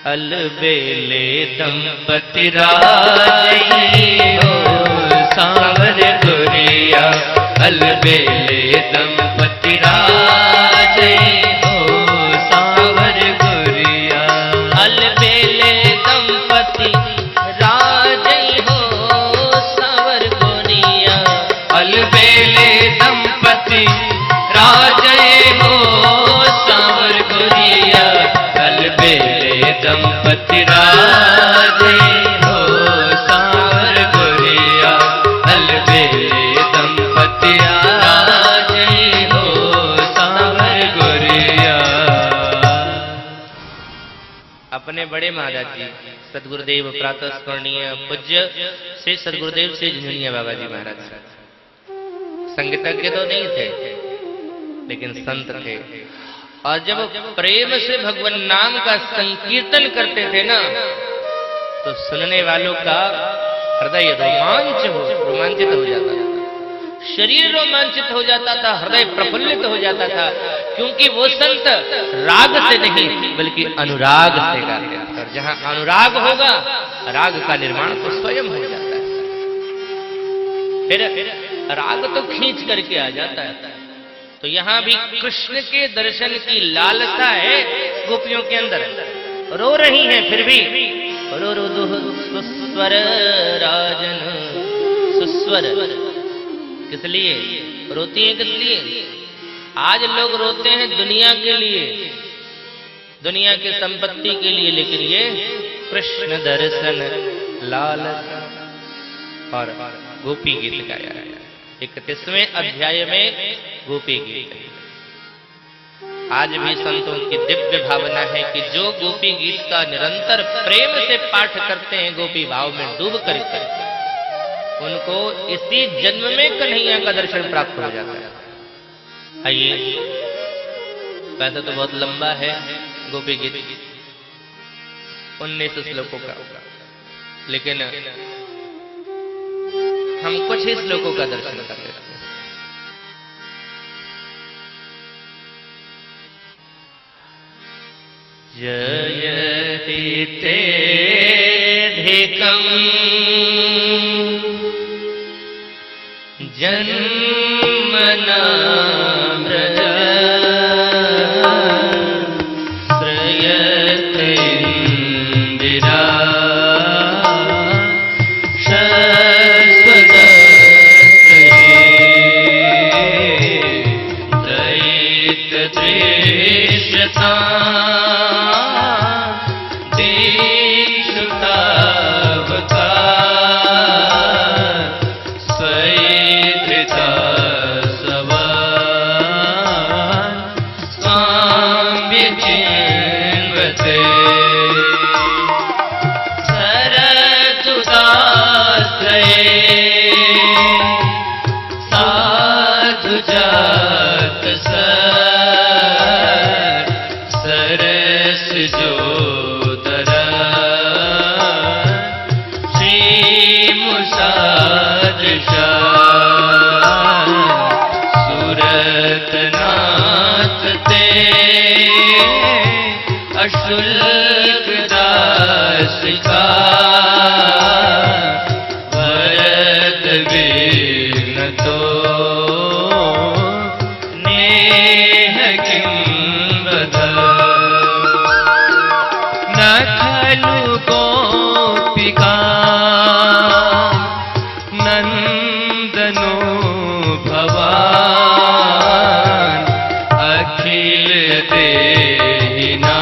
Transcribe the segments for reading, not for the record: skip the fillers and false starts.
अलबेले दंपति राजई हो सांवर गुरिया, अलबेले दंपति राजई हो सांवर गुरिया, अलबेले दंपति राजई हो सांवर गुरिया, अलबेले दंपति राजई हो सांवर गुरिया, अलबेले दंपति राजई हो सांवर गुरिया, अलबेले दंपति राजई हो सांवर गुरिया। अपने बड़े महाराज जी सदगुरुदेव प्रातः स्मरणीय पूज्य श्री सदगुरुदेव श्री झुंझुनिया बाबा जी महाराज संगीतज्ञ तो नहीं थे लेकिन संत थे, और जब प्रेम से भगवान नाम का संकीर्तन करते थे ना तो सुनने वालों का हृदय रोमांचित हो जाता था, शरीर रोमांचित हो जाता था, हृदय प्रफुल्लित हो जाता था, क्योंकि वो संत राग से नहीं बल्कि अनुराग से गाते हैं, और जहां अनुराग होगा राग का निर्माण तो स्वयं हो जाता है। फिर राग तो खींच करके आ जाता है। तो यहां भी कृष्ण के दर्शन की लालसा है गोपियों के अंदर, रो रही हैं फिर भी रो रो दुह सुस्वर राजन, सुस्वर किस लिए रोती हैं, किस लिए? आज लोग रोते हैं दुनिया के लिए, दुनिया की संपत्ति के लिए, लेकिन ये कृष्ण दर्शन लालसा। और गोपी गीत गाया है 31वें अध्याय में गोपी गीत। आज भी संतों की दिव्य भावना है कि जो गोपी गीत का निरंतर प्रेम से पाठ करते हैं, गोपी भाव में डूब करके, उनको इसी जन्म में कन्हैया का दर्शन प्राप्त हो जाता है। आइए, वैसे तो बहुत लंबा है गोपी गीत, 19 श्लोकों का, लेकिन हम कुछ ही श्लोकों का दर्शन कर लेते हैं। जयति तेऽधिकम् जन्मनामृत श्रयते इन्दिरा दयितदृश्यता शुल्क दास का वरद विघ्न तो नेह किं बदल न खलु गोपिका नंदनो भवान अखिल देहिना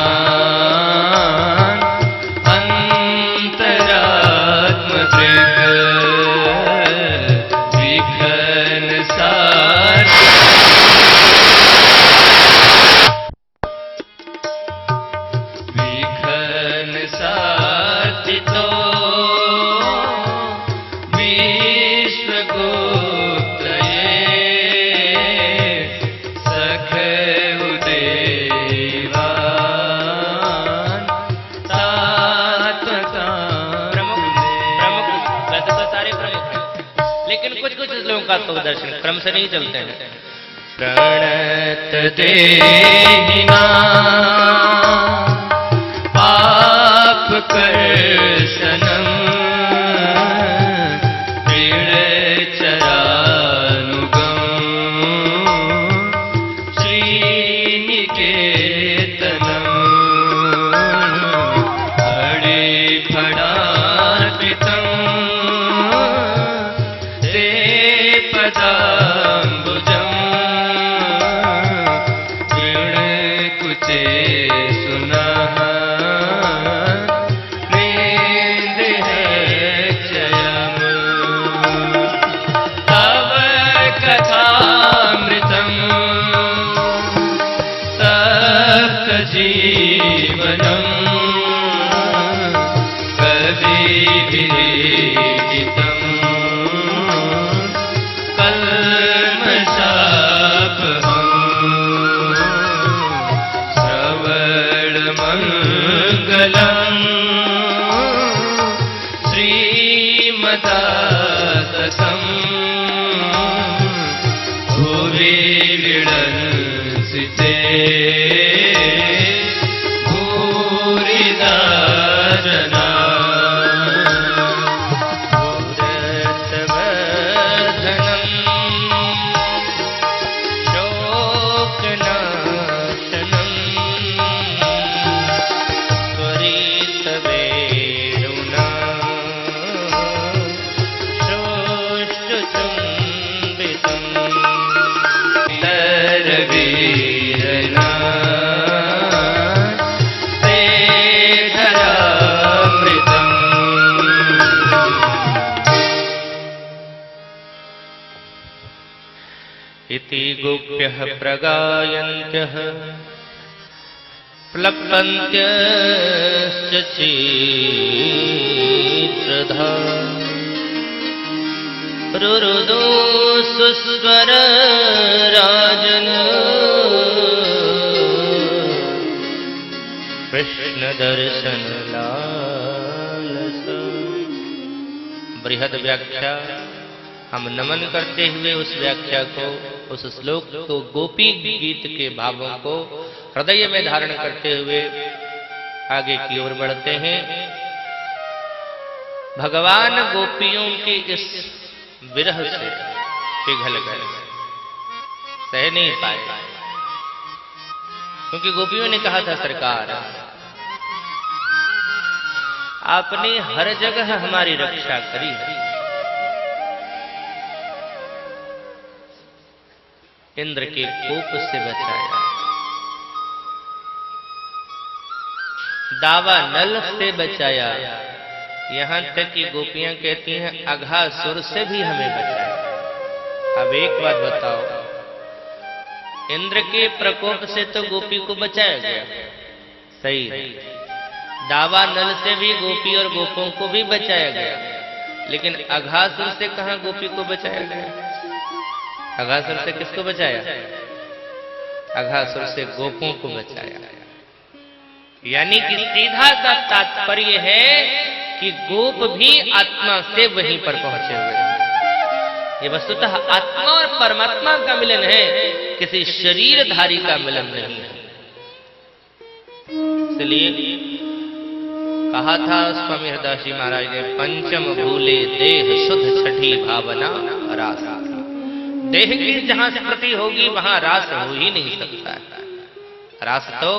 का तो दर्शन क्रम से नहीं चलते हैं। प्रणत देहिना सुना नींद है चयम तव कथामृतम सप्त जीवनम विदितम कल्मषापहम् श्रवणमङ्गलम् श्रीमदाततम् भुवि विडंसिते इति गोप्यः प्रगायन्त्यः प्लपन्त्यश्च चीत्रधा रुरुदो सुस्वर राजन् कृष्ण दर्शन लालस। बृहद व्याख्या हम नमन करते हुए उस व्याख्या को, उस श्लोक को, गोपी गीत के भावों को हृदय में धारण करते हुए आगे की ओर बढ़ते हैं। भगवान गोपियों के इस विरह से पिघल गए, सह नहीं पाए, क्योंकि गोपियों ने कहा था सरकार आपने हर जगह हमारी रक्षा करी है, इंद्र के कोप से बचाया, दावा नल से बचाया, यहां तक कि गोपियां कहती हैं अघासुर से भी हमें बचाया। अब एक बात बताओ, इंद्र के प्रकोप से तो गोपी को बचाया गया, सही है, दावा नल से भी गोपी और गोपों को भी बचाया गया, लेकिन अघासुर से कहां गोपी को बचाया गया? अघासुर से किसको बचाया? अघासुर से गोपों को बचाया। यानी कि सीधा सा तात्पर्य है कि गोप भी आत्मा से वहीं पर पहुंचे हुए हैं। ये वस्तुतः आत्मा और परमात्मा का मिलन है, किसी शरीरधारी का मिलन नहीं है। इसलिए कहा था स्वामी हरदास जी महाराज ने, पंचम भूले देह शुद्ध छठी भावना रास। देह की जहां स्मृति होगी वहां रास हो ही नहीं सकता है। रास तो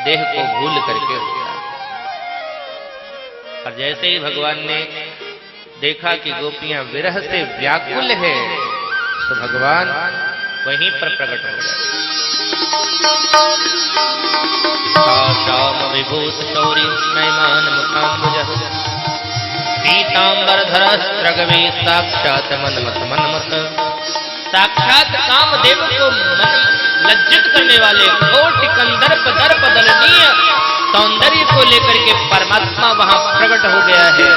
देह को भूल करके होता है। और जैसे ही भगवान ने देखा कि गोपियां विरह से व्याकुल है, तो भगवान वहीं पर प्रकट हो गए। शाम विभूत शौरी स्नैमान मुखाम्बुजः पीतांबरधरस्त्रगवी साक्षात मनमत। साक्षात कामदेव को मन लज्जित करने वाले कोटि कंदर्प दर्प दलनीय सौंदर्य को लेकर के परमात्मा वहां प्रकट हो गया है।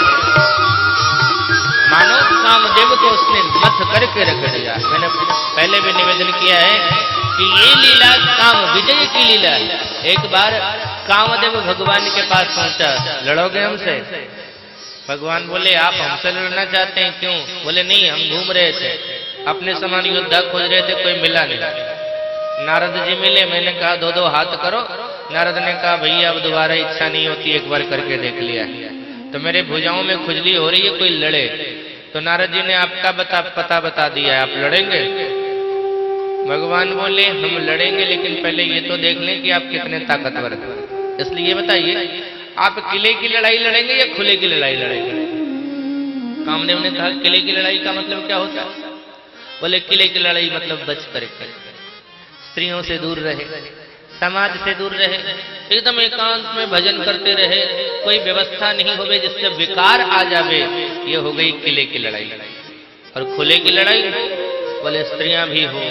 मानो कामदेव को उसने मथ करके रख दिया। मैंने पहले भी निवेदन किया है कि ये लीला काम विजय की लीला है। एक बार कामदेव भगवान के पास पहुंचा, लड़ोगे हमसे? भगवान बोले आप हमसे लड़ना चाहते हैं, क्यों? बोले नहीं, हम घूम रहे थे, अपने समान योद्धा खोज रहे थे, कोई मिला नहीं। नारद जी मिले, मैंने कहा दो दो हाथ करो। नारद ने कहा भैया अब दोबारा इच्छा नहीं होती, एक बार करके देख लिया, तो मेरे भुजाओं में खुजली हो रही है, कोई लड़े। तो नारद जी ने आपका पता बता दिया है, आप लड़ेंगे? भगवान बोले हम लड़ेंगे, लेकिन पहले ये तो देख लें कि आप कितने ताकतवर हैं। इसलिए बताइए आप किले की लड़ाई लड़ेंगे या खुले की लड़ाई लड़ेंगे? कामदेव ने कहा किले की लड़ाई का मतलब क्या होता है? बोले किले की लड़ाई मतलब बच करके, स्त्रियों से दूर रहे, समाज से दूर रहे, एकदम एकांत में भजन करते रहे, कोई व्यवस्था नहीं होवे जिससे विकार आ जावे। ये हो गई किले की लड़ाई। और खुले की लड़ाई बोले स्त्रियां भी हो,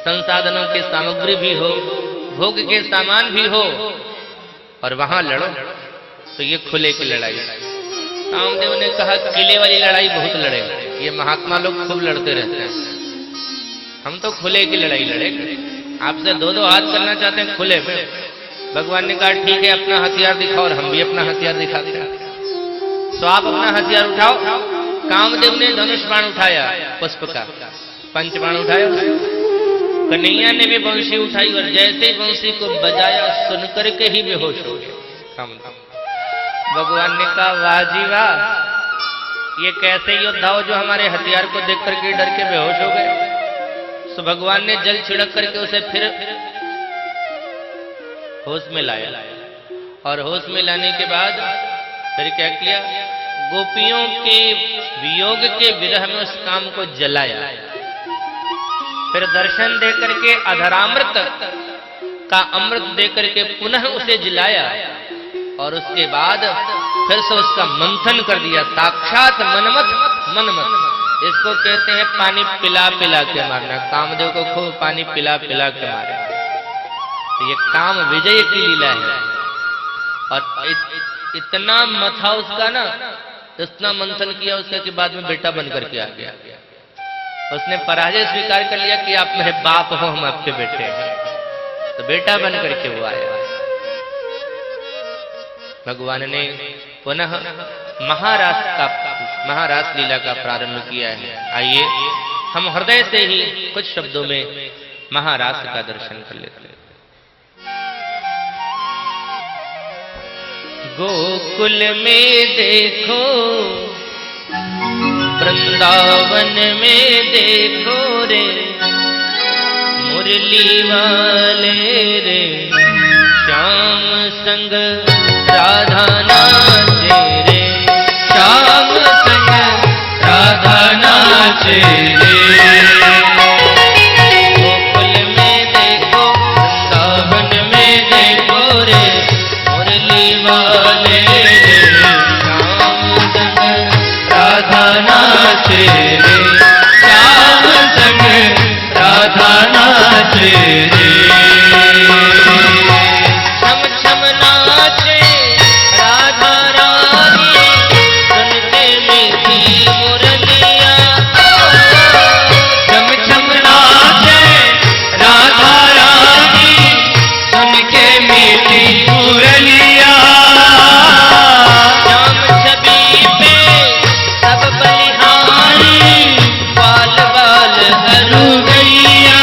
संसाधनों की सामग्री भी हो, भोग के सामान भी हो और वहां लड़ो, तो ये खुले की लड़ाई। कामदेव ने कहा किले वाली लड़ाई बहुत लड़ेंगे, ये महात्मा लोग खूब लड़ते रहते हैं, हम तो खुले की लड़ाई लड़ेंगे। आपसे दो दो हाथ करना चाहते हैं खुले में। भगवान ने कहा ठीक है, अपना हथियार दिखाओ और हम भी अपना हथियार दिखाते हैं। तो आप अपना हथियार उठाओ। कामदेव ने धनुष बाण उठाया, पुष्प का पंच बाण उठाया, कन्हैया ने भी बंशी उठाई और जैसे ही बंशी को बजाया सुन करके ही बेहोश हो गया। भगवान ने कहा वाह जी वाह, ये कैसे योद्धा हो जो हमारे हथियार को देख करके डर के बेहोश हो गए। तो भगवान ने जल छिड़क करके उसे फिर होश में लाया और होश में लाने के बाद फिर क्या किया, गोपियों के वियोग के विरह में उस काम को जलाया। फिर दर्शन देकर के अधरामृत का अमृत देकर के पुनः उसे जलाया और उसके बाद फिर से उसका मंथन कर दिया। साक्षात मनमथ इसको कहते हैं पानी पिला पिला के मारना। कामदेव को खूब पानी पिला पिला के मारे, तो ये काम विजय की लीला है। और इतना मथा उसका ना, इतना मंथन किया उसका कि बाद में बेटा बन करके आ गया। उसने पराजय स्वीकार कर लिया कि आप मेरे बाप हो, हम आपके बेटे हैं, तो बेटा बन करके वो आया। भगवान ने पुनः महारास लीला का प्रारंभ किया है। आइए हम हृदय से ही कुछ शब्दों में महारास का दर्शन कर लेते हैं। गोकुल में देखो, वृंदावन में देखो रे, मुरली वाले रे, श्याम संग राधा नाचे रे, श्याम संग राधा नाचे रे। गोकुल में देखो, वृंदावन में देखो रे, मुरली वाले रे, श्याम संग राधा नाचे रे, श्याम संग राधा नाचे रे। छम छम नाचे राधा रानी, सुन के मीठी मुरलिया। छम छम नाचे राधा रानी, सुन के मीठी मुरलिया। श्याम छवि पे सब बलिहारी, बाल बाल अरु गैया।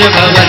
भव